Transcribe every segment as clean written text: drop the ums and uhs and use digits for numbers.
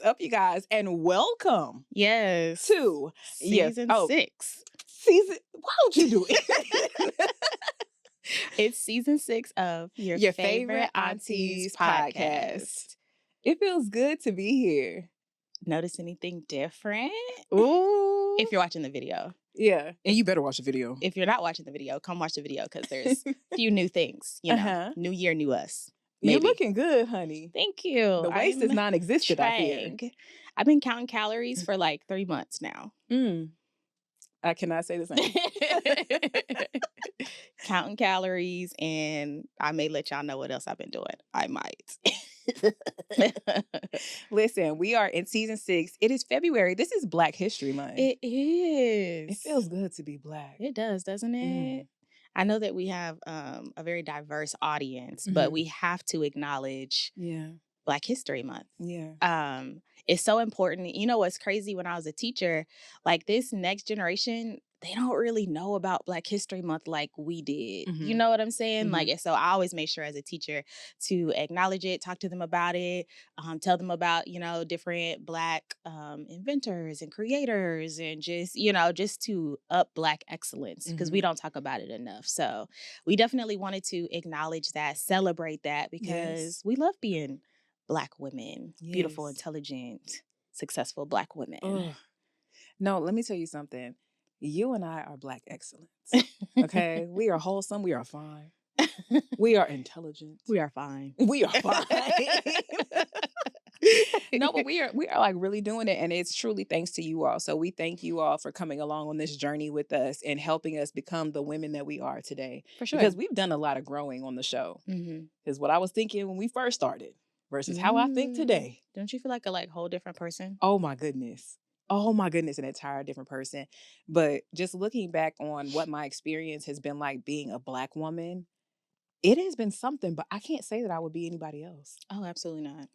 What's up, you guys? And welcome. Yes. To season 6. Why don't you do it? It's season 6 of your favorite Aunties podcast. It feels good to be here. Notice anything different? Ooh. If you're watching the video. Yeah. And you better watch the video. If you're not watching the video, come watch the video because there's a few new things. You know, new year, new us. Maybe. You're looking good, honey. Thank you. The waist is non-existent out here. I've been counting calories for like 3 months now. I cannot say the same. Counting calories, and I may let y'all know what else I've been doing. I might. Listen, we are in season 6. It is February. This is Black History Month. It is. It feels good to be Black. It does, doesn't it? I know that we have a very diverse audience, but we have to acknowledge Black History Month. Yeah. It's so important. You know what's crazy? When I was a teacher, like this next generation, they don't really know about Black History Month like we did. You know what I'm saying? Like, so I always make sure as a teacher to acknowledge it, talk to them about it, tell them about, you know, different Black inventors and creators, and just, you know, just to up Black excellence, because we don't talk about it enough. So we definitely wanted to acknowledge that, celebrate that, because we love being Black women, beautiful, intelligent, successful Black women. Ugh. No, let me tell you something. You and I are Black excellence. Okay? We are wholesome. We are fine. We are intelligent. We are fine. We are fine. No, but we are like really doing it, and it's truly thanks to you all. So we thank you all for coming along on this journey with us and helping us become the women that we are today. For sure. Because we've done a lot of growing on the show. Because what I was thinking when we first started versus how I think today. Don't you feel like a whole different person? Oh my goodness. Oh my goodness, an entire different person. But just looking back on what my experience has been like being a Black woman, it has been something, but I can't say that I would be anybody else. Oh, absolutely not.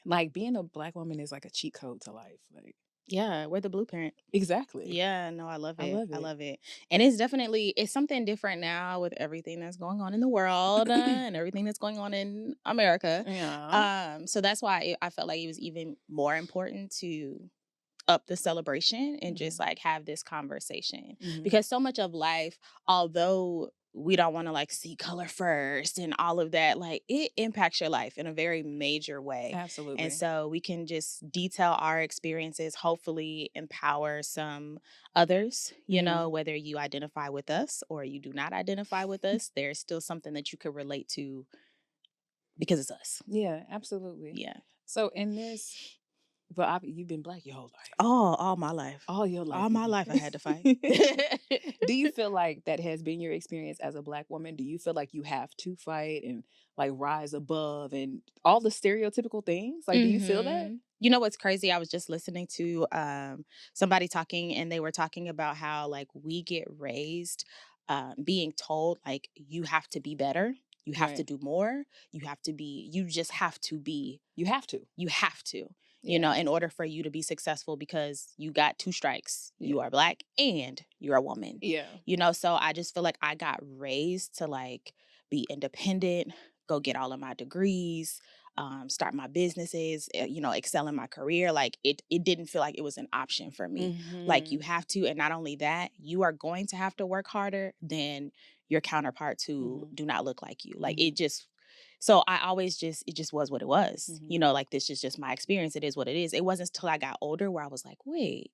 Like being a Black woman is like a cheat code to life. Like, yeah, we're the blueprint. Exactly. Yeah, no, I love it. I love it. And it's something different now with everything that's going on in the world and everything that's going on in America. Yeah. So that's why I felt like it was even more important to up the celebration and just like have this conversation, because so much of life, although we don't want to like see color first and all of that, like it impacts your life in a very major way. Absolutely. And so we can just detail our experiences, hopefully empower some others, you know, whether you identify with us or you do not identify with us, there's still something that you could relate to because it's us. Yeah, absolutely. Yeah. So in this, but you've been Black your whole life. All my life. All your life. All my life I had to fight. Do you feel like that has been your experience as a Black woman? Do you feel like you have to fight and like rise above and all the stereotypical things? Like, do you feel that? You know what's crazy? I was just listening to somebody talking, and they were talking about how like we get raised being told like you have to be better. You have to do more. You just have to be. You have to. You know, in order for you to be successful, because you got 2 strikes. You are Black and you're a woman. Yeah. You know, so I just feel like I got raised to like be independent, go get all of my degrees, start my businesses, you know, excel in my career. Like it didn't feel like it was an option for me. Like you have to. And not only that, you are going to have to work harder than your counterparts who do not look like you. Like it just... So I always it just was what it was. You know, like this is just my experience. It is what it is. It wasn't until I got older where I was like, wait,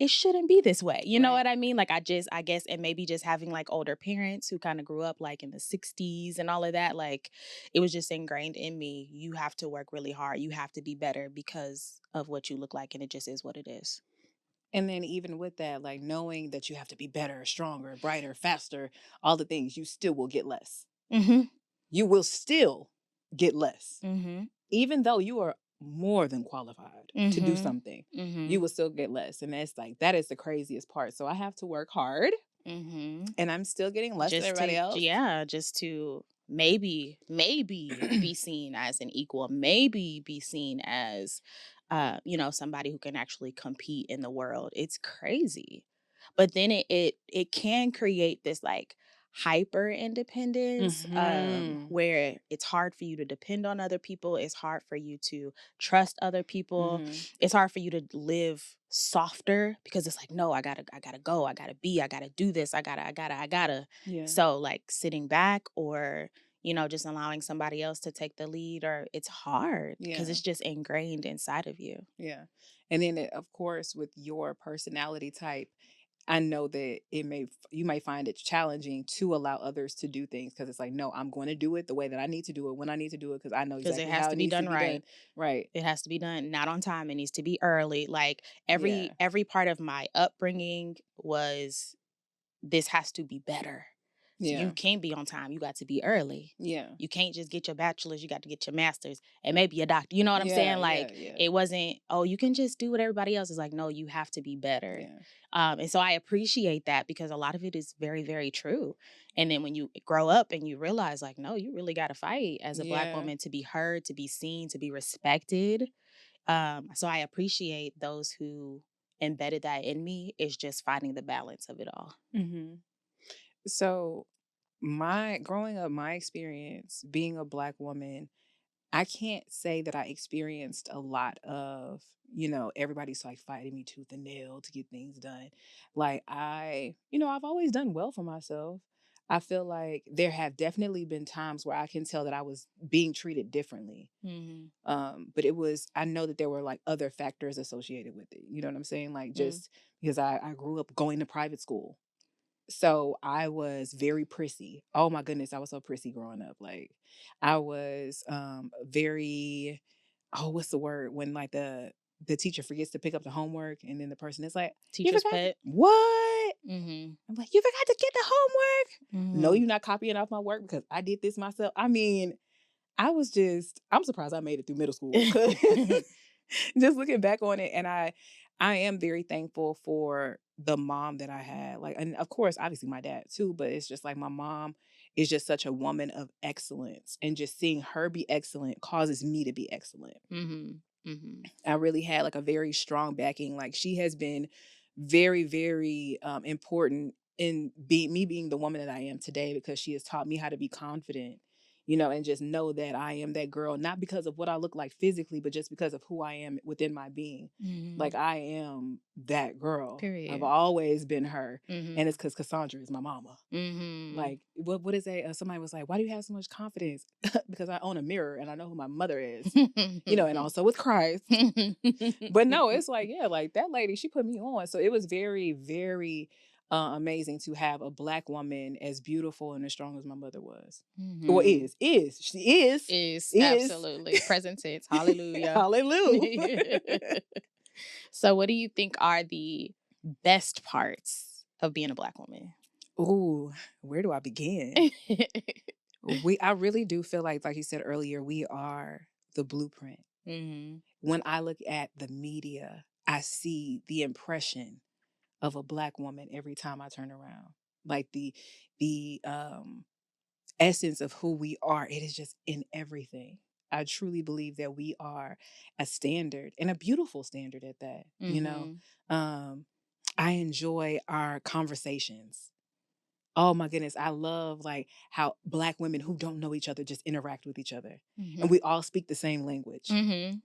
it shouldn't be this way. You know what I mean? Like I guess, and maybe just having like older parents who kind of grew up like in the 60s and all of that, like it was just ingrained in me. You have to work really hard. You have to be better because of what you look like. And it just is what it is. And then even with that, like knowing that you have to be better, stronger, brighter, faster, all the things, you still will get less. You will still get less. Even though you are more than qualified to do something, you will still get less. And that's like, that is the craziest part. So I have to work hard and I'm still getting less than everybody else. Yeah, just to maybe be seen as an equal, maybe be seen as, you know, somebody who can actually compete in the world. It's crazy. But then it can create this like hyper independence, where it's hard for you to depend on other people. It's hard for you to trust other people. It's hard for you to live softer because it's like, no, I gotta go. I gotta do this. I gotta. Yeah. So like sitting back or, just allowing somebody else to take the lead, or it's hard because it's just ingrained inside of you. Yeah. And then of course, with your personality type, I know that you might find it challenging to allow others to do things because it's like, no, I'm going to do it the way that I need to do it when I need to do it because I know exactly it has how to it be needs done to be right. done. Right. It has to be done not on time. It needs to be early. Like every part of my upbringing was, this has to be better. So you can't be on time. You got to be early. Yeah. You can't just get your bachelor's. You got to get your master's and maybe a doctor. You know what I'm saying? Like it wasn't, oh, you can just do what everybody else is. Like, no, you have to be better. Yeah. And so I appreciate that because a lot of it is very, very true. And then when you grow up and you realize like, no, you really got to fight as a Black woman to be heard, to be seen, to be respected. So I appreciate those who embedded that in me. Is just finding the balance of it all. So growing up, my experience being a Black woman, I can't say that I experienced a lot of, everybody's like fighting me tooth and nail to get things done. Like I've always done well for myself. I feel like there have definitely been times where I can tell that I was being treated differently. But I know that there were like other factors associated with it. You know what I'm saying? Like just because I grew up going to private school. So I was very prissy. Oh my goodness, I was so prissy growing up. Like I was very, what's the word when like the teacher forgets to pick up the homework and then the person is like, teacher's pet. What? I'm like, you forgot to get the homework? No, you're not copying off my work because I did this myself. I mean, I'm surprised I made it through middle school. Just looking back on it, and I am very thankful for the mom that I had. Like, and of course, obviously my dad too, but it's just like my mom is just such a woman of excellence, and just seeing her be excellent causes me to be excellent. I really had like a very strong backing. Like she has been very, very important in being the woman that I am today because she has taught me how to be confident. And just know that I am that girl, not because of what I look like physically, but just because of who I am within my being. Like I am that girl. Period. I've always been her. And it's because Cassandra is my mama. Like, what is that? Somebody was like, why do you have so much confidence? Because I own a mirror and I know who my mother is, and also with Christ. But no, it's like, like that lady, she put me on. So it was very, very amazing to have a Black woman as beautiful and as strong as my mother was. Well, she is absolutely present tense. Hallelujah. Hallelujah. So what do you think are the best parts of being a Black woman? Ooh, where do I begin? I really do feel like you said earlier, we are the blueprint. When I look at the media, I see the impression of a Black woman every time I turn around. Like the essence of who we are, it is just in everything. I truly believe that we are a standard, and a beautiful standard at that. I enjoy our conversations. Oh my goodness, I love like how Black women who don't know each other just interact with each other. And we all speak the same language.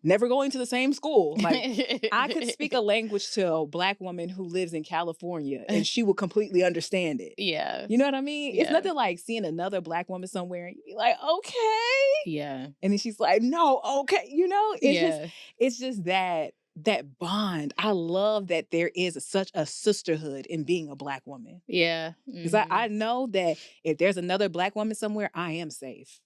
Never going to the same school. Like I could speak a language to a Black woman who lives in California and she would completely understand it. Yeah. You know what I mean? It's nothing like seeing another Black woman somewhere and you be like, okay. Yeah. And then she's like, no, okay. It's just that bond. I love that there is such a sisterhood in being a Black woman. Yeah. Because I know that if there's another Black woman somewhere, I am safe.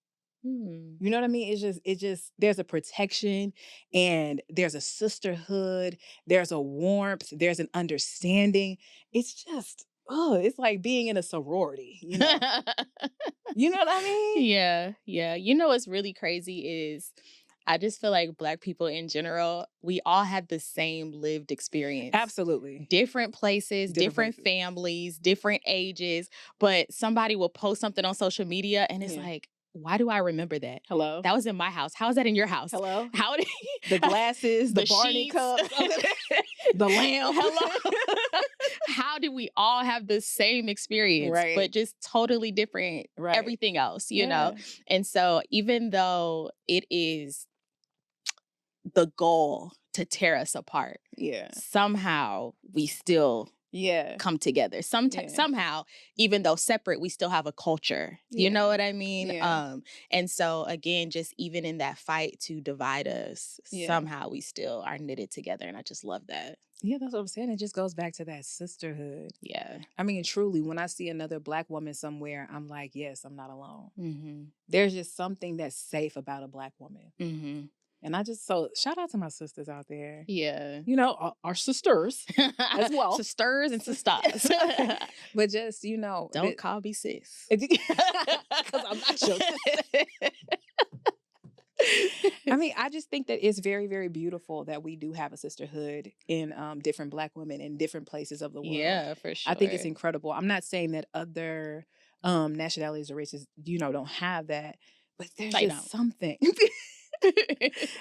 You know what I mean? It's just there's a protection and there's a sisterhood, there's a warmth, there's an understanding. It's just, it's like being in a sorority, You know what I mean? Yeah. Yeah. What's really crazy is I just feel like Black people in general, we all have the same lived experience. Absolutely. Different places, different families, different ages. But somebody will post something on social media and it's like, why do I remember that? Hello? That was in my house. How is that in your house? Hello? How did the glasses, the Barney sheets. cups, the lamb. Hello? How how did we all have the same experience, Right. but just totally different, Right. everything else, you know? And so even though it is the goal to tear us apart, somehow we still come together. Somehow, even though separate, we still have a culture. You know what I mean? And so again, just even in that fight to divide us, somehow we still are knitted together. And I just love that. Yeah, that's what I'm saying. It just goes back to that sisterhood. Yeah. I mean, truly, when I see another Black woman somewhere, I'm like, yes, I'm not alone. There's just something that's safe about a Black woman. And so shout out to my sisters out there. Yeah. You know, our sisters as well. Sisters and sisters. But just, you know. Don't call me sis. Because I'm not your sis. I mean, I just think that it's very, very beautiful that we do have a sisterhood in different Black women in different places of the world. Yeah, for sure. I think it's incredible. I'm not saying that other nationalities or races, you know, don't have that, but there's just something.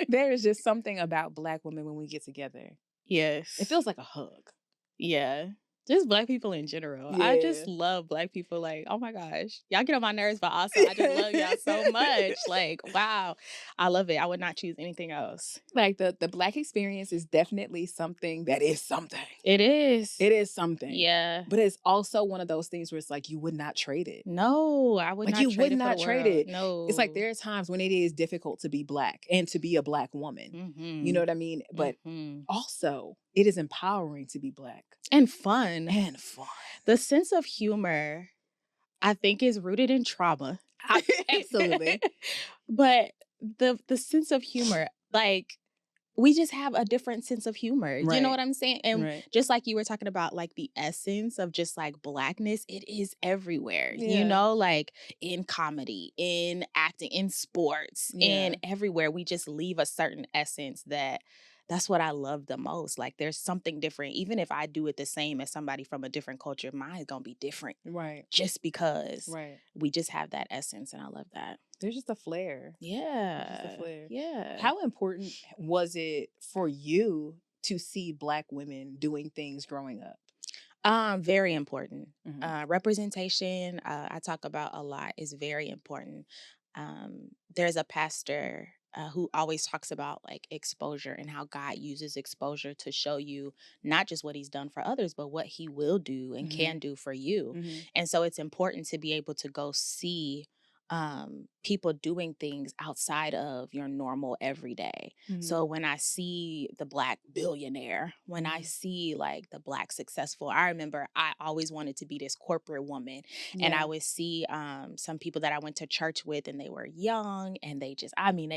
There is just something about Black women when we get together. Yes. It feels like a hug. Yeah. Just Black people in general. Yeah. I just love Black people. Like, oh my gosh. Y'all get on my nerves, but also I just love y'all so much. Like, wow. I love it. I would not choose anything else. Like the Black experience is definitely something that is something. It is. It is something. Yeah. But it's also one of those things where it's like you would not trade it. No, I would not trade it. You would not trade it. No. It's like there are times when it is difficult to be Black and to be a Black woman. You know what I mean? But also it is empowering to be Black. And fun. And fun. The sense of humor, I think, is rooted in trauma. Absolutely. But the sense of humor, like, we just have a different sense of humor. Right. You know what I'm saying? And just like you were talking about, like, the essence of just, like, Blackness, it is everywhere. You know, like, in comedy, in acting, in sports, in everywhere. We just leave a certain essence that's what I love the most. Like, there's something different. Even if I do it the same as somebody from a different culture, mine is going to be different. Right. Just because we just have that essence, and I love that. There's just a flair. Yeah. Just a flair. Yeah. How important was it for you to see Black women doing things growing up? Very important. Representation, I talk about a lot, is very important. There's a pastor who always talks about, like, exposure and how God uses exposure to show you not just what he's done for others, but what he will do and can do for you. And so it's important to be able to go see people doing things outside of your normal everyday. So when I see the Black billionaire, when I see, like, the Black successful, I remember I always wanted to be this corporate woman. And I would see some people that I went to church with, and they were young, and they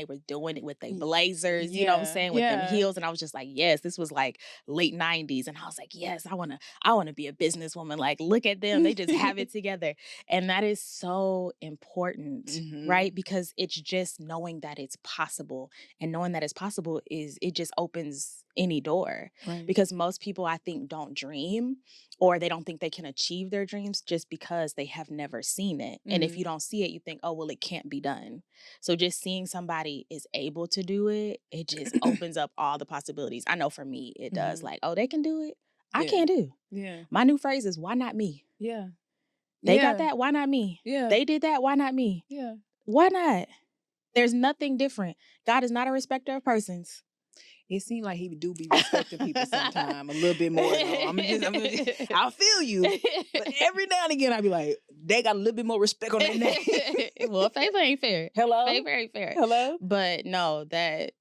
were doing it with their blazers, you know what I'm saying, with them heels. And I was just like, yes, this was like late 90s. And I was like, yes, I want to be a businesswoman. Like, look at them. They just have it together. And that is so important, right? Because it's just knowing that it's possible, and knowing that it's possible it just opens any door. Right. Because most people, I think, don't dream, or they don't think they can achieve their dreams just because they have never seen it. And if you don't see it, you think, oh, well, it can't be done. So just seeing somebody is able to do it, it just opens up all the possibilities. I know for me, it does. Like, oh, they can do it. I can't do. Yeah. My new phrase is, why not me? Yeah. They got that. Why not me? Yeah. They did that. Why not me? Yeah. Why not? There's nothing different. God is not a respecter of persons. It seems like he do be respecting people sometime a little bit more. I'll feel you. But every now and again, I'll be like, they got a little bit more respect on their name. Well, favor ain't fair. Hello? Favor ain't fair. Hello? But no, that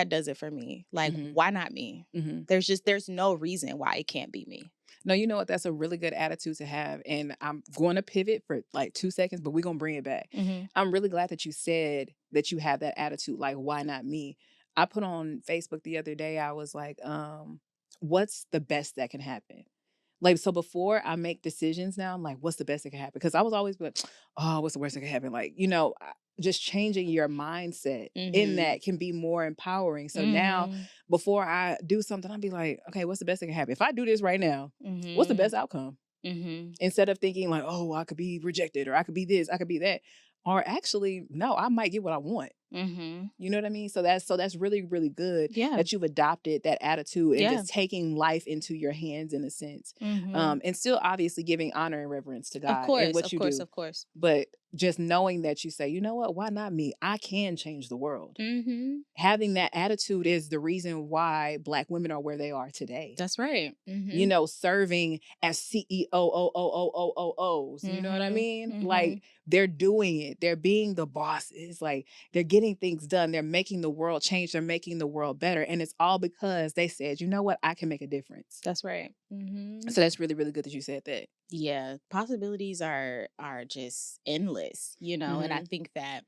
does it for me. Like, why not me? There's no reason why it can't be me. No, you know what? That's a really good attitude to have. And I'm going to pivot for like 2 seconds, but we're going to bring it back. I'm really glad that you said that you have that attitude. Like, why not me? I put on Facebook the other day, I was like, what's the best that can happen? Like, so before I make decisions now, I'm like, what's the best that can happen? Because I was always like, oh, what's the worst that can happen? Like, you know, just changing your mindset in that can be more empowering. So now, before I do something, I'll be like, okay, what's the best that can happen? If I do this right now, what's the best outcome? Instead of thinking like, oh, I could be rejected, or I could be this, I could be that. Or actually, no, I might get what I want. You know what I mean? So that's really, really good that you've adopted that attitude and just taking life into your hands in a sense. And still obviously giving honor and reverence to God in what you do. Of course. But just knowing that you say, you know what, why not me? I can change the world. Having that attitude is the reason why Black women are where they are today. That's right. You know, serving as CEOs. You know what I mean? Like, they're doing it. They're being the bosses. Like, they're getting things done. They're making the world change. They're making the world better. And it's all because they said, you know what? I can make a difference. That's right. So that's really, really good that you said that. Yeah, possibilities are just endless, you know, and I think that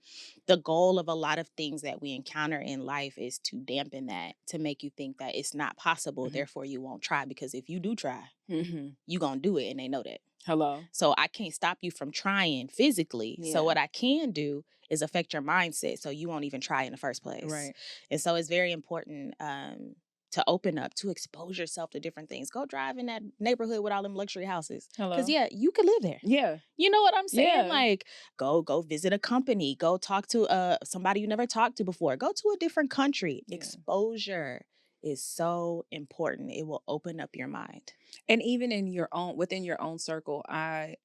the goal of a lot of things that we encounter in life is to dampen that, to make you think that it's not possible, therefore you won't try, because if you do try, you gonna do it, and they know that. Hello. So I can't stop you from trying physically. Yeah. So what I can do is affect your mindset so you won't even try in the first place. Right. And so it's very important to open up, to expose yourself to different things. Go drive in that neighborhood with all them luxury houses. Because, you could live there. Yeah. You know what I'm saying? Yeah. Like, go visit a company. Go talk to somebody you never talked to before. Go to a different country. Yeah. Exposure is so important. It will open up your mind. And even within your own circle, I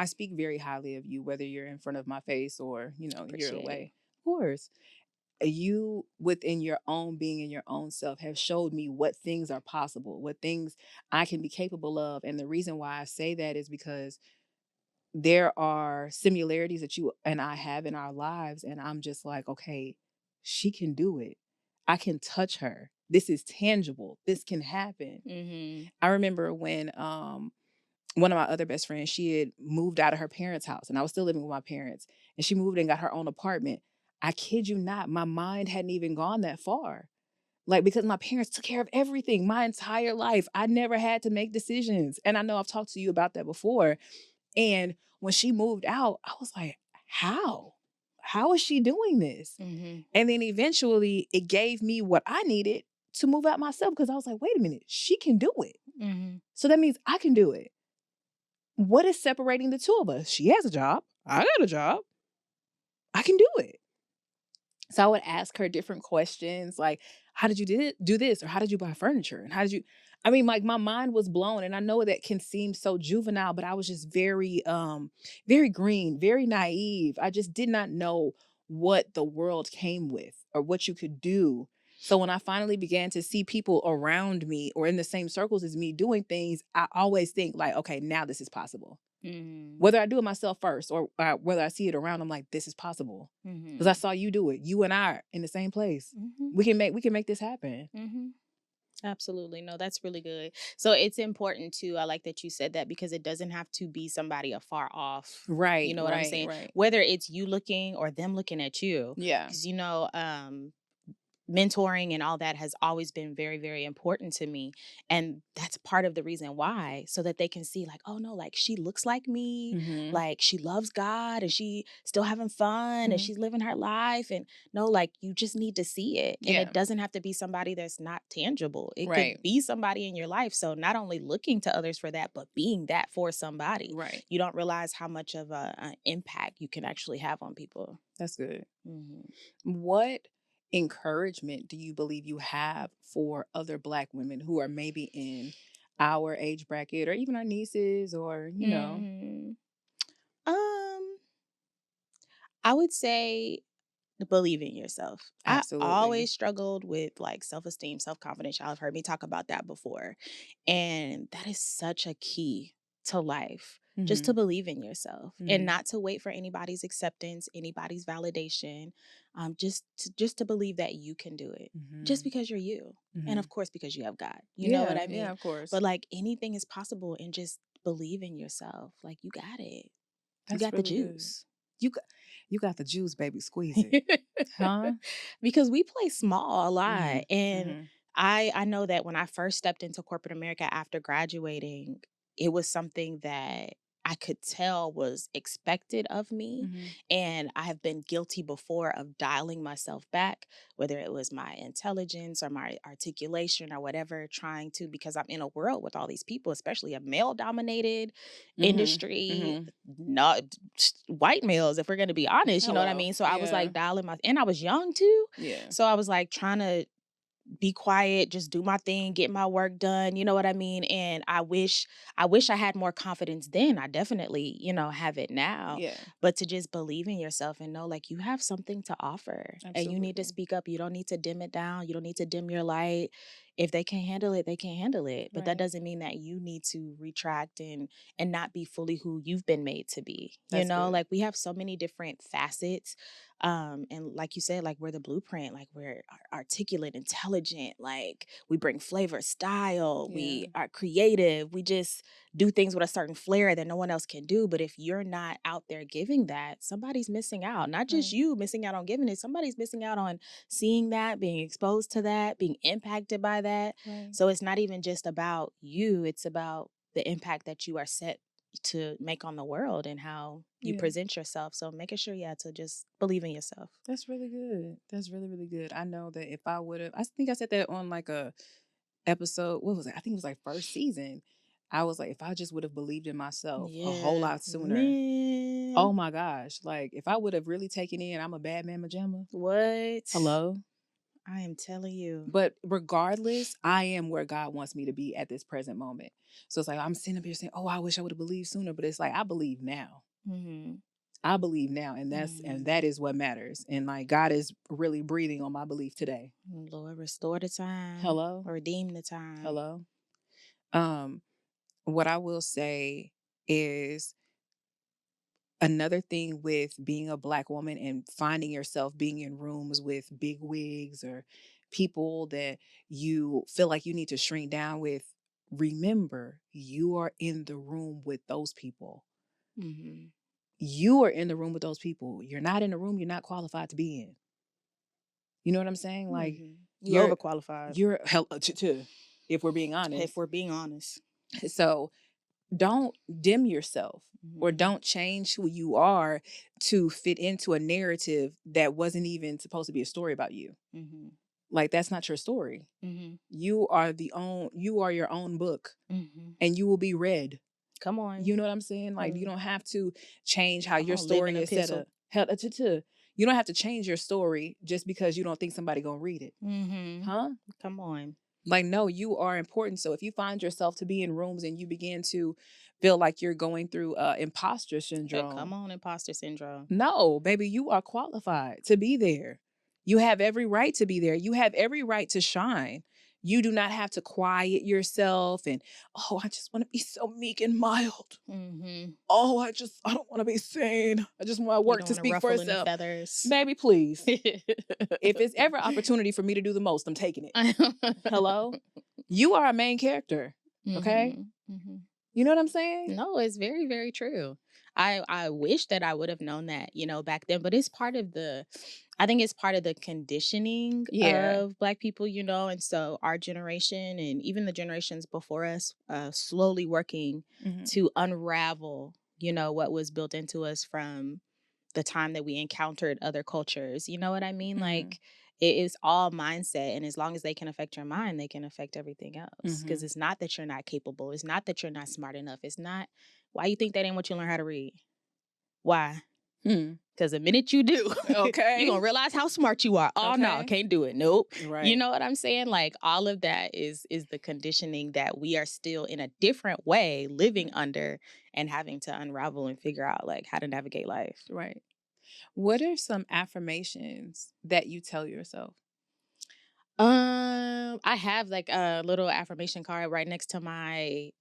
speak very highly of you, whether you're in front of my face or, you're away. Of course. You within your own being and your own self have showed me what things are possible, what things I can be capable of. And the reason why I say that is because there are similarities that you and I have in our lives. And I'm just like, okay, she can do it. I can touch her. This is tangible. This can happen. I remember when one of my other best friends, she had moved out of her parents' house and I was still living with my parents, and she moved and got her own apartment. I kid you not, my mind hadn't even gone that far. Like, because my parents took care of everything my entire life. I never had to make decisions. And I know I've talked to you about that before. And when she moved out, I was like, how? How is she doing this? And then eventually it gave me what I needed to move out myself, because I was like, wait a minute, she can do it. So that means I can do it. What is separating the two of us? She has a job. I got a job. I can do it. So I would ask her different questions like, how did you do this? Or how did you buy furniture? And how did you, like, my mind was blown. And I know that can seem so juvenile, but I was just very, very green, very naive. I just did not know what the world came with or what you could do. So when I finally began to see people around me or in the same circles as me doing things, I always think like, okay, now this is possible. Whether I do it myself first or whether I see it around, I'm like, this is possible. Because I saw you do it. You and I are in the same place. We can make this happen. Absolutely. No, that's really good. So it's important too. I like that you said that, because it doesn't have to be somebody afar off. Right. You know what I'm saying? Right. Whether it's you looking or them looking at you. Yeah. Because, mentoring and all that has always been very, very important to me. And that's part of the reason why, so that they can see like, oh no, like she looks like me, like she loves God and she still having fun and she's living her life. And no, like you just need to see it. And it doesn't have to be somebody that's not tangible. It could be somebody in your life. So not only looking to others for that, but being that for somebody. Right. You don't realize how much of an impact you can actually have on people. That's good. What encouragement do you believe you have for other Black women who are maybe in our age bracket or even our nieces or, I would say believe in yourself. Absolutely. I always struggled with like self-esteem, self-confidence. Y'all have heard me talk about that before. And that is such a key to life. Just to believe in yourself and not to wait for anybody's acceptance, anybody's validation. Just to believe that you can do it just because you're you. And of course, because you have God, you know what I mean? Yeah, of course. But like anything is possible, and just believe in yourself. Like you got it. That's you got really the juice. Good. You got the juice, baby. Squeeze it. Huh? Because we play small a lot. And I know that when I first stepped into corporate America after graduating, it was something that I could tell was expected of me. And I have been guilty before of dialing myself back, whether it was my intelligence or my articulation or whatever, trying to, because I'm in a world with all these people, especially a male dominated industry, not white males, if we're going to be honest, you know what I mean? So I was like and I was young too. Yeah. So I was like trying to be quiet, just do my thing, get my work done, you know what I mean? And I wish I had more confidence then. I definitely, have it now. Yeah. But to just believe in yourself and know like you have something to offer. Absolutely. And you need to speak up. You don't need to dim it down. You don't need to dim your light. If they can't handle it, they can't handle it. But that doesn't mean that you need to retract and not be fully who you've been made to be. That's good. Like we have so many different facets. And like you said, like we're the blueprint, like we're articulate, intelligent, like we bring flavor, style, we are creative, we just do things with a certain flair that no one else can do. But if you're not out there giving that, somebody's missing out. Not just you missing out on giving it, somebody's missing out on seeing that, being exposed to that, being impacted by that. So it's not even just about you, it's about the impact that you are set to make on the world and how you present yourself. So making sure to just believe in yourself. That's really good. That's really, really good. I know that if I would have, I think I said that on like a episode, what was it? I think it was like first season. I was like, if I just would have believed in myself a whole lot sooner. Man. Oh my gosh. Like if I would have really taken in, I'm a bad mama jamma. What? Hello? I am telling you. But regardless, I am where God wants me to be at this present moment. So it's like, I'm sitting up here saying, oh, I wish I would have believed sooner. But it's like, I believe now. I believe now. And and that is what matters. And like, God is really breathing on my belief today. Lord, restore the time. Hello? Redeem the time. Hello? What I will say is, another thing with being a Black woman and finding yourself being in rooms with big wigs or people that you feel like you need to shrink down with, remember, you are in the room with those people. You are in the room with those people. You're not in the room you're not qualified to be in. You know what I'm saying? Like you're overqualified. You're if we're being honest. If we're being honest. So don't dim yourself or don't change who you are to fit into a narrative that wasn't even supposed to be a story about you. Like that's not your story. You are your own book and you will be read. Come on. You know what I'm saying? Like you don't have to change how your story is set up. You don't have to change your story just because you don't think somebody gonna read it. Huh? Come on. Like, no, you are important. So if you find yourself to be in rooms and you begin to feel like you're going through imposter syndrome. Come on, imposter syndrome. No, baby, you are qualified to be there. You have every right to be there. You have every right to shine. You do not have to quiet yourself and, oh, I just want to be so meek and mild. Oh, I don't want to be seen. I just want work to speak for itself. Feathers. Baby, please. If it's ever opportunity for me to do the most, I'm taking it. Hello? You are a main character. Okay? You know what I'm saying? No, it's very, very true. I wish that I would have known that, back then, but it's part of I think it's part of the conditioning of Black people, and so our generation and even the generations before us, slowly working to unravel, what was built into us from the time that we encountered other cultures. You know what I mean? Like it is all mindset. And as long as they can affect your mind, they can affect everything else. Because it's not that you're not capable. It's not that you're not smart enough. It's not, why you think that ain't what you learn how to read? Why? Because the minute you do, okay, you're going to realize how smart you are. Oh, no, can't do it. Nope. Right. You know what I'm saying? Like all of that is the conditioning that we are still in a different way living under and having to unravel and figure out like how to navigate life. Right. What are some affirmations that you tell yourself? I have like a little affirmation card right next to my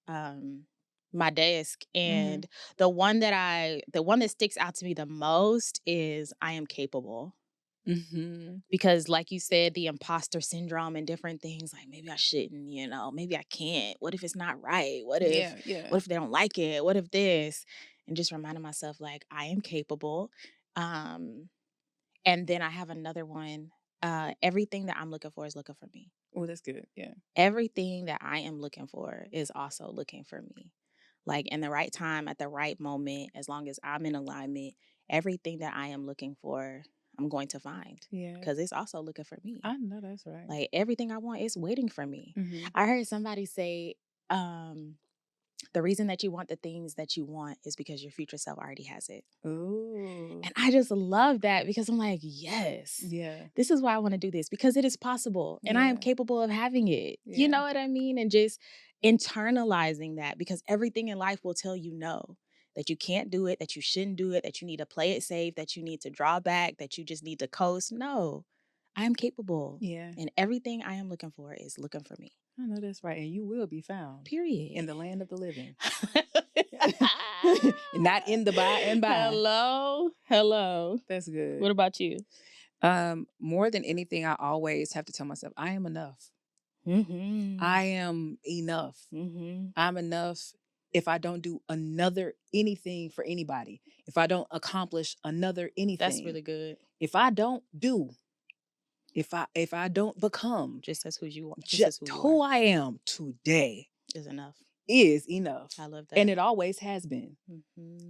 my desk, and the one that sticks out to me the most is I am capable. Because like you said, the imposter syndrome and different things, like maybe I shouldn't, maybe I can't. What if it's not right? What if they don't like it? What if this? And just reminding myself like I am capable. And then I have another one. Everything that I'm looking for is looking for me. Oh, that's good. Yeah. Everything that I am looking for is also looking for me. Like in the right time, at the right moment, as long as I'm in alignment, everything that I am looking for, I'm going to find. Yeah. Because it's also looking for me. I know that's right. Like everything I want is waiting for me. I heard somebody say, the reason that you want the things that you want is because your future self already has it. Ooh. And I just love that because I'm like, yes. Yeah. This is why I want to do this, because it is possible and I am capable of having it. Yeah. You know what I mean? And just internalizing that, because everything in life will tell you no, that you can't do it, that you shouldn't do it, that you need to play it safe, that you need to draw back, that you just need to coast. No, I am capable. Yeah. And everything I am looking for is looking for me. I know that's right. And you will be found. Period. In the land of the living. Not in the by and by. Hello. That's good. What about you? More than anything, I always have to tell myself, I am enough. I am enough. I'm enough if I don't do another anything for anybody. If I don't accomplish another anything. That's really good. If I don't do, if I don't become just as who you are, just who I am today is enough. Is enough. I love that. And it always has been.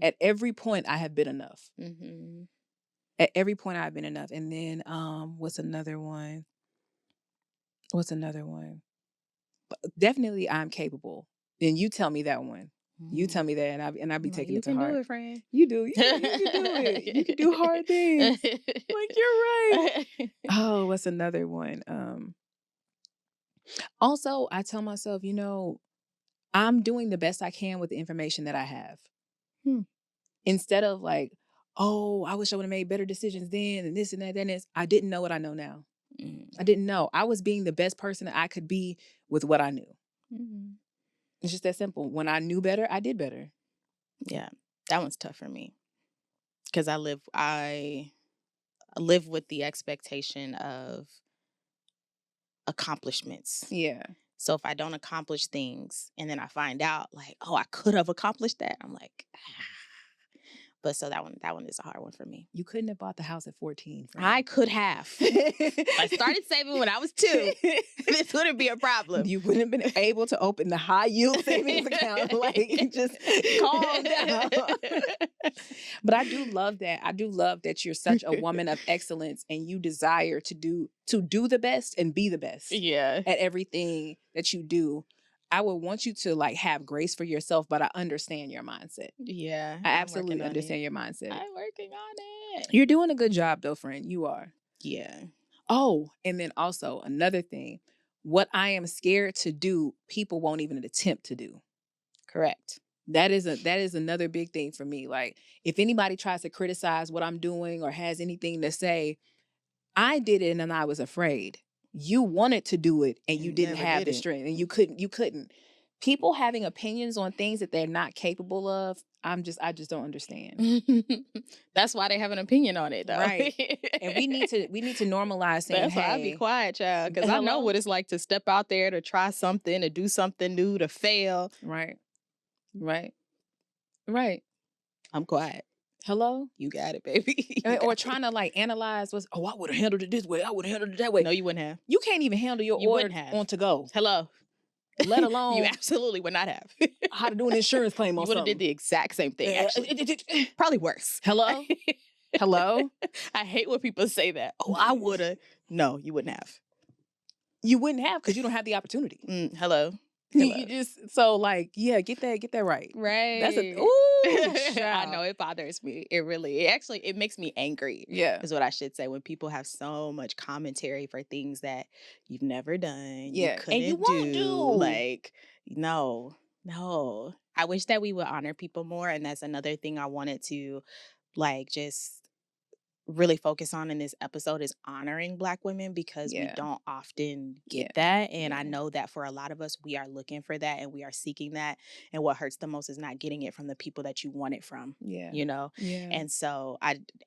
At every point I have been enough. At every point I've been enough. And then what's another one? Definitely I'm capable. And you tell me that one. You tell me that, and I be taking it to heart. You can do it, friend. You do. You can do it. You can do hard things. Like, you're right. Oh, what's another one? Also, I tell myself, I'm doing the best I can with the information that I have. Instead of like, oh, I wish I would have made better decisions then, and this and that. Then I didn't know what I know now. I didn't know. I was being the best person that I could be with what I knew. It's just that simple. When I knew better, I did better. Yeah, that one's tough for me because I live with the expectation of accomplishments. Yeah. So if I don't accomplish things and then I find out like, oh, I could have accomplished that, I'm like, But so that one is a hard one for me. You couldn't have bought the house at 14. Friend. I could have. I started saving when I was 2. This wouldn't be a problem. You wouldn't have been able to open the high yield savings account. Like, just calm down. But I do love that. I do love that you're such a woman of excellence and you desire to do the best and be the best. Yeah. At everything that you do. I would want you to like have grace for yourself, but I understand your mindset. Yeah. I absolutely understand your mindset. I'm working on it. You're doing a good job though, friend. You are. Yeah. Oh, and then also another thing, what I am scared to do, people won't even attempt to do. Correct. That is another big thing for me. Like if anybody tries to criticize what I'm doing or has anything to say, I did it and I was afraid. You wanted to do it and you didn't have the strength and you couldn't. People having opinions on things that they're not capable of, I just don't understand. That's why they have an opinion on it though. Right. And we need to normalize saying, that's why I be quiet, child, because I know what it's like to step out there, to try something, to do something new, to fail. Right. I'm quiet. Hello? You got it, baby. Or trying to like analyze I would have handled it this way. I would have handled it that way. No, you wouldn't have. You can't even handle your order on to go. Hello. Let alone. You absolutely would not have. How to do an insurance claim on something. You would have did the exact same thing, actually. Probably worse. Hello? Hello? I hate when people say that. Oh, I would have. No, you wouldn't have. You wouldn't have because you don't have the opportunity. Hello. You just so like get that right. Right. That's I know it bothers me. It makes me angry. Yeah. Is what I should say when people have so much commentary for things that you've never done. Yeah. You couldn't and you won't do. Like, no. I wish that we would honor people more. And that's another thing I wanted to like just really focus on in this episode is honoring Black women because we don't often get that. And I know that for a lot of us, we are looking for that and we are seeking that. And what hurts the most is not getting it from the people that you want it from, you know? Yeah. And so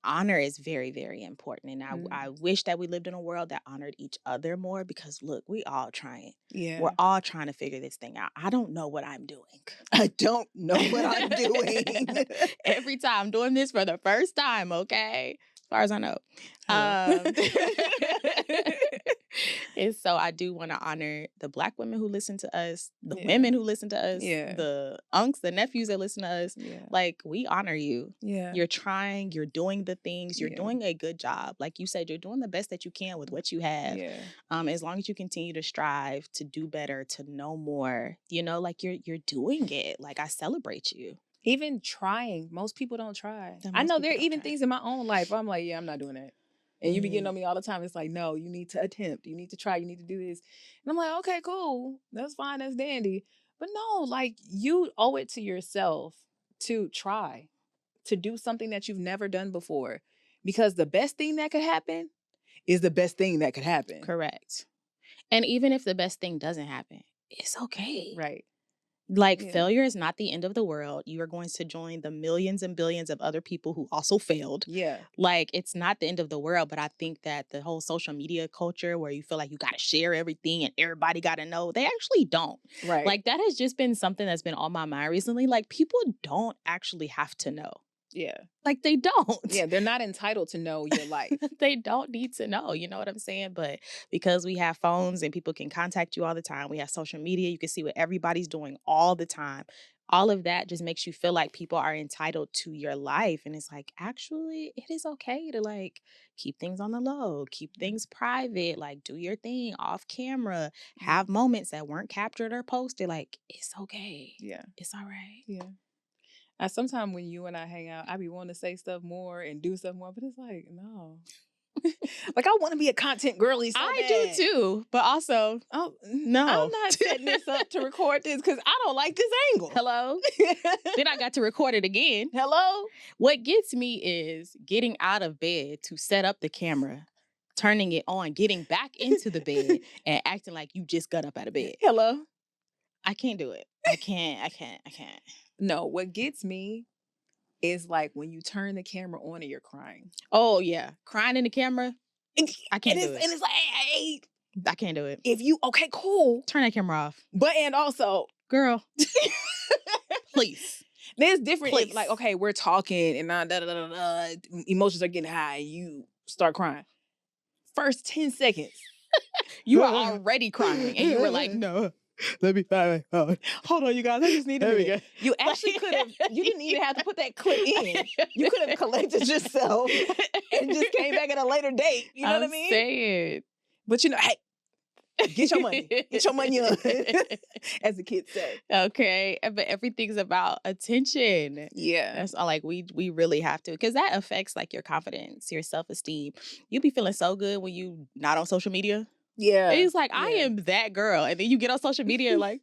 honor is very, very important. And I wish that we lived in a world that honored each other more because look, we all trying. Yeah. We're all trying to figure this thing out. I don't know what I'm doing. I don't know what I'm doing. Every time I'm doing this for the first time, okay? As far as I know. And so I do want to honor the Black women who listen to us, the Yeah. women who listen to us, Yeah. the unks, the nephews that listen to us. Yeah. Like, we honor you. Yeah. You're trying, you're doing the things, you're Yeah. doing a good job. Like you said, you're doing the best that you can with what you have. Yeah. As long as you continue to strive to do better, to know more, you know, like you're doing it. Like, I celebrate you. Even trying, most people don't try. Yeah, I most know people there are don't even try. things in my own life where I'm like, yeah, I'm not doing that. And you be getting on me all the time. It's like, no, you need to attempt. You need to try. You need to do this. And I'm like, okay, cool. That's fine. That's dandy. But no, like, you owe it to yourself to try, to do something that you've never done before. Because the best thing that could happen is the best thing that could happen. Correct. And even if the best thing doesn't happen, it's okay. Right. Like, failure is not the end of the world. You are going to join the millions and billions of other people who also failed. Yeah. Like, it's not the end of the world, but I think that the whole social media culture where you feel like you got to share everything and everybody got to know, they actually don't. Right. Like, that has just been something that's been on my mind recently. Like, people don't actually have to know. Yeah. Like, they don't. Yeah, they're not entitled to know your life. They don't need to know, you know what I'm saying? But because we have phones and people can contact you all the time, we have social media, you can see what everybody's doing all the time. All of that just makes you feel like people are entitled to your life. And it's like, actually, it is okay to like keep things on the low, keep things private, like do your thing off camera, have moments that weren't captured or posted. Like, it's okay. Yeah. It's all right. Yeah. Sometimes when you and I hang out, I be wanting to say stuff more and do stuff more, but it's like, no. Like, I want to be a content girly so I bad. do too, but also, no. I'm not setting this up to record this because I don't like this angle. Hello? Then I got to record it again. Hello? What gets me is getting out of bed to set up the camera, turning it on, getting back into the bed, and acting like you just got up out of bed. Hello? I can't do it. I can't. No, what gets me is like when you turn the camera on and you're crying. Oh, yeah. Crying in the camera? I can't do it. And it's like, hey, I can't do it. if you, okay, cool. Turn that camera off. But, and also, girl, please. There's different, if, like, okay, we're talking and emotions are getting high and you start crying. First 10 seconds. You were already crying and you were like, no. Let me find my phone. Hold on, you guys. I just need to. You actually could have. You didn't even have to put that clip in. You could have collected yourself and just came back at a later date. You know what I mean? Saying. But you know, hey, get your money. Get your money on, as the kids say. Okay, but everything's about attention. Yeah, that's all. Like we really have to, because that affects like your confidence, your self-esteem. You be feeling so good when you not on social media. Yeah. And it's like, I am that girl. And then you get on social media like,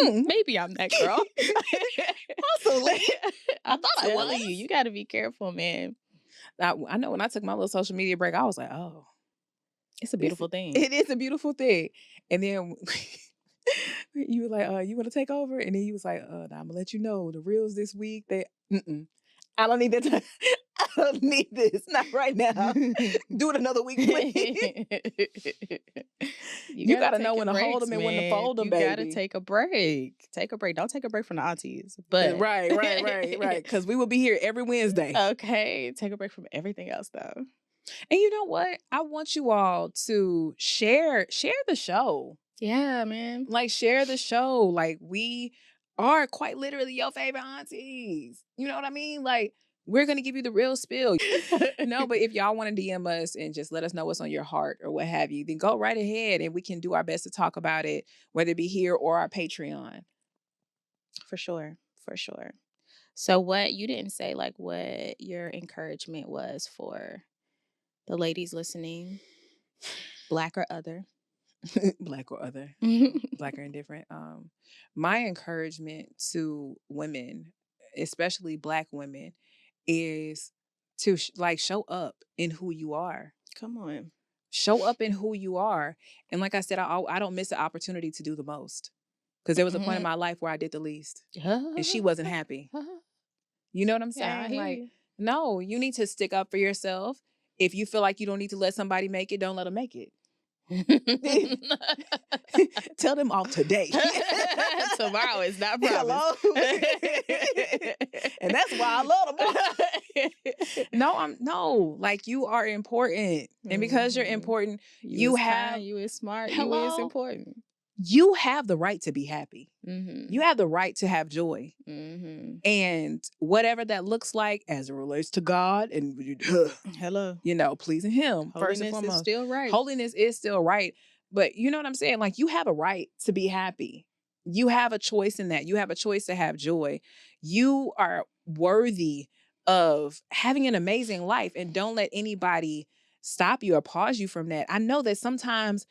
maybe I'm that girl. Possibly. I thought I was. You got to be careful, man. I know when I took my little social media break, I was like, oh. It's a beautiful thing. It is a beautiful thing. And then you were like, you want to take over? And then you was like, I'm going to let you know the reels this week. I don't need that time. I don't need this. Not right now. Do it another week, please. You got to know when to hold them and when to fold them, baby. You got to take a break. Take a break. Don't take a break from the aunties. But Right. Because we will be here every Wednesday. Okay. Take a break from everything else, though. And you know what? I want you all to share the show. Yeah, man. Like, share the show. Like, we are quite literally your favorite aunties. You know what I mean? Like, we're going to give you the real spill. No, but if y'all want to DM us and just let us know what's on your heart or what have you, then go right ahead and we can do our best to talk about it, whether it be here or our Patreon. For sure. So what, you didn't say like what your encouragement was for the ladies listening, Black or other. Black or other. Black or indifferent. My encouragement to women, especially Black women, is to show up in who you are. Come on. Show up in who you are. And like I said, I don't miss the opportunity to do the most. Because there was a point in my life where I did the least. And she wasn't happy. You know what I'm saying? Yeah, like, no, you need to stick up for yourself. If you feel like you don't need to let somebody make it, don't let them make it. Tell them off today. Tomorrow is not promised. Hello? And that's why I love them. No, like you are important. And because you're important, you have kind, you is smart, hello, you is important. You have the right to be happy. You have the right to have joy. And whatever that looks like as it relates to God and hello, pleasing him. Holiness first and foremost. is still right. Holiness is still right. But you know what I'm saying? Like you have a right to be happy. You have a choice in that. You have a choice to have joy. You are worthy of having an amazing life, and don't let anybody stop you or pause you from that. I know that sometimes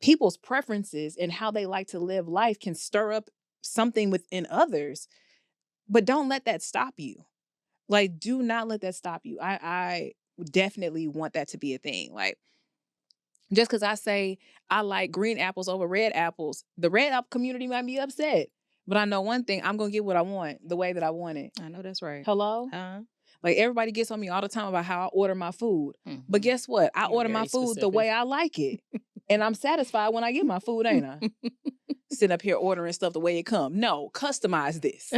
people's preferences and how they like to live life can stir up something within others, but don't let that stop you. Like, do not let that stop you. I definitely want that to be a thing. Like, just because I say I like green apples over red apples, the red apple community might be upset. But I know one thing, I'm going to get what I want the way that I want it. I know that's right. Hello? Like everybody gets on me all the time about how I order my food. But guess what? I order my food the way I like it. And I'm satisfied when I get my food, ain't I? Sitting up here ordering stuff the way it come. No, customize this.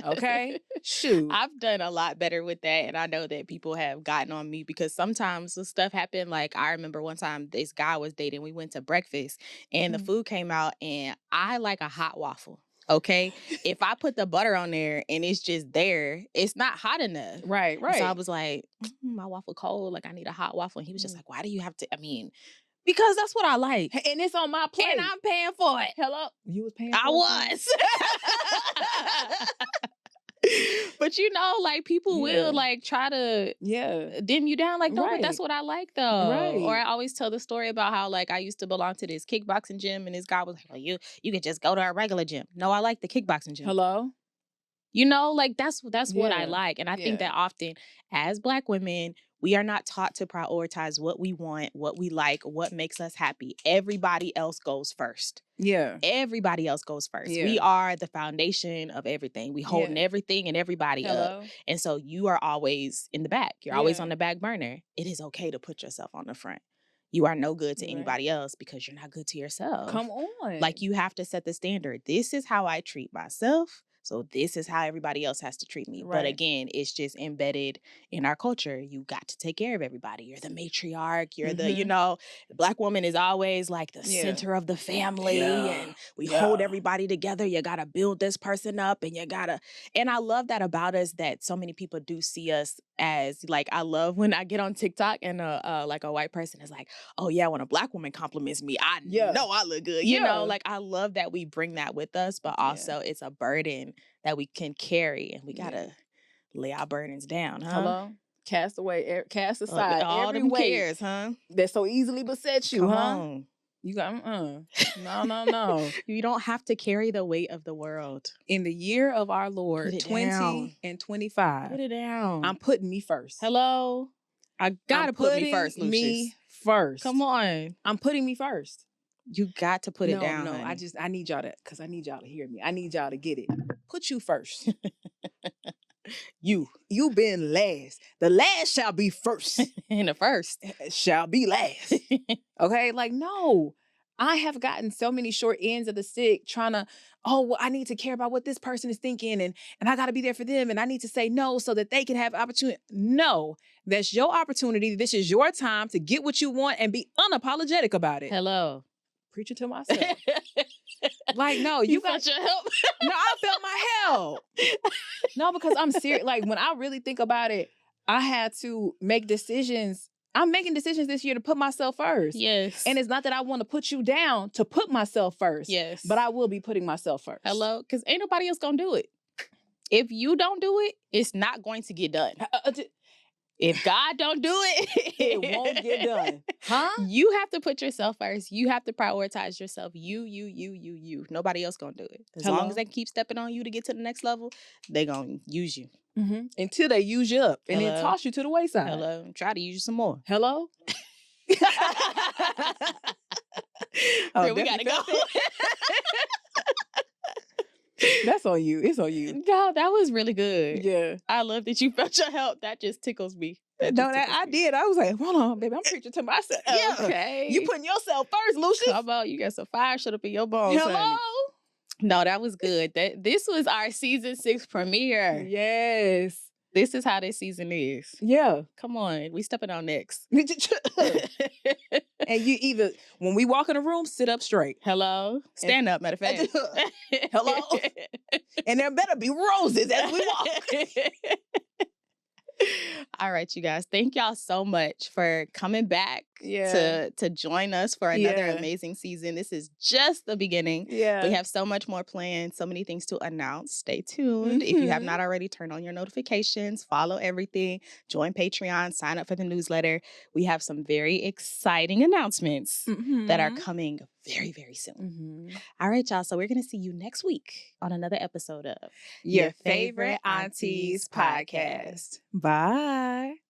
Okay? Shoot. I've done a lot better with that. And I know that people have gotten on me because sometimes the stuff happened. Like I remember one time this guy was dating. We went to breakfast and the food came out and I like a hot waffle. Okay. If I put the butter on there and it's just there, it's not hot enough. Right. So I was like, my waffle cold. Like I need a hot waffle. And he was just like, why do you have to? I mean, because that's what I like. And it's on my plate. And I'm paying for it. Hello? You was paying for it? I was. But like people will like try to dim you down. Like, no, but that's what I like though. Right. Or I always tell the story about how like I used to belong to this kickboxing gym and this guy was like, well, you could just go to a regular gym. No, I like the kickboxing gym. Hello? Like that's what I like. And I think that often as Black women, we are not taught to prioritize what we want, what we like, what makes us happy. Everybody else goes first. Yeah. Everybody else goes first. Yeah. We are the foundation of everything. We holding everything and everybody up. And so you are always in the back. You're always on the back burner. It is okay to put yourself on the front. You are no good to anybody else because you're not good to yourself. Come on. Like you have to set the standard. This is how I treat myself. So this is how everybody else has to treat me. Right. But again, it's just embedded in our culture. You got to take care of everybody. You're the matriarch. You're the, the Black woman is always like the center of the family. And we hold everybody together. You got to build this person up and and I love that about us, that so many people do see us as like, I love when I get on TikTok and like a white person is like, oh yeah, when a Black woman compliments me, I know I look good. You know, like I love that we bring that with us, but also it's a burden that we can carry, and we gotta lay our burdens down, huh? Hello? Cast aside all every them weight cares, huh? that so easily besets you, Come huh? on. You got no. You don't have to carry the weight of the world. In the year of our Lord 2025. Put it down. I'm putting me first. Hello? I gotta put me first, Lucius. Me first. Come on. I'm putting me first. You got to put it down. No, honey. I need y'all to hear me. I need y'all to get it. Put you first. You been last. The last shall be first. And the first shall be last. Okay? Like, no. I have gotten so many short ends of the stick trying to, I need to care about what this person is thinking and I got to be there for them and I need to say no so that they can have opportunity. No, that's your opportunity. This is your time to get what you want and be unapologetic about it. Hello. Preaching to myself. Like, no, you got your help. No, I felt my help. No, because I'm serious. Like, when I really think about it, I had to make decisions. I'm making decisions this year to put myself first. Yes. And it's not that I want to put you down to put myself first. Yes. But I will be putting myself first. Hello? Because ain't nobody else going to do it. If you don't do it, it's not going to get done. If God don't do it, it won't get done. Huh? You have to put yourself first. You have to prioritize yourself. You. Nobody else gonna do it. As long as they keep stepping on you to get to the next level, they gonna use you. Mm-hmm. Until they use you up and then toss you to the wayside. Hello. Try to use you some more. Hello? We gotta go. That's on you. It's on you. No, that was really good. Yeah. I love that you felt your help. That just tickles me. I did. I was like, hold on, baby. I'm preaching to myself. Yeah. Okay. You putting yourself first, Lucius. How about you got some fire shut up in your bones? Hello? Honey. No, that was good. This was our season 6 premiere. Yes. This is how this season is. Yeah. Come on. We stepping on next. And you either, when we walk in a room, sit up straight. Hello? Stand up, matter of fact. Hello? And there better be roses as we walk. All right, you guys. Thank y'all so much for coming back to join us for another amazing season. This is just the beginning. Yeah. We have so much more planned, so many things to announce. Stay tuned. If you have not already, turn on your notifications, follow everything, join Patreon, sign up for the newsletter. We have some very exciting announcements that are coming very, very soon. All right, y'all. So we're going to see you next week on another episode of Your Favorite Aunties Podcast. Bye.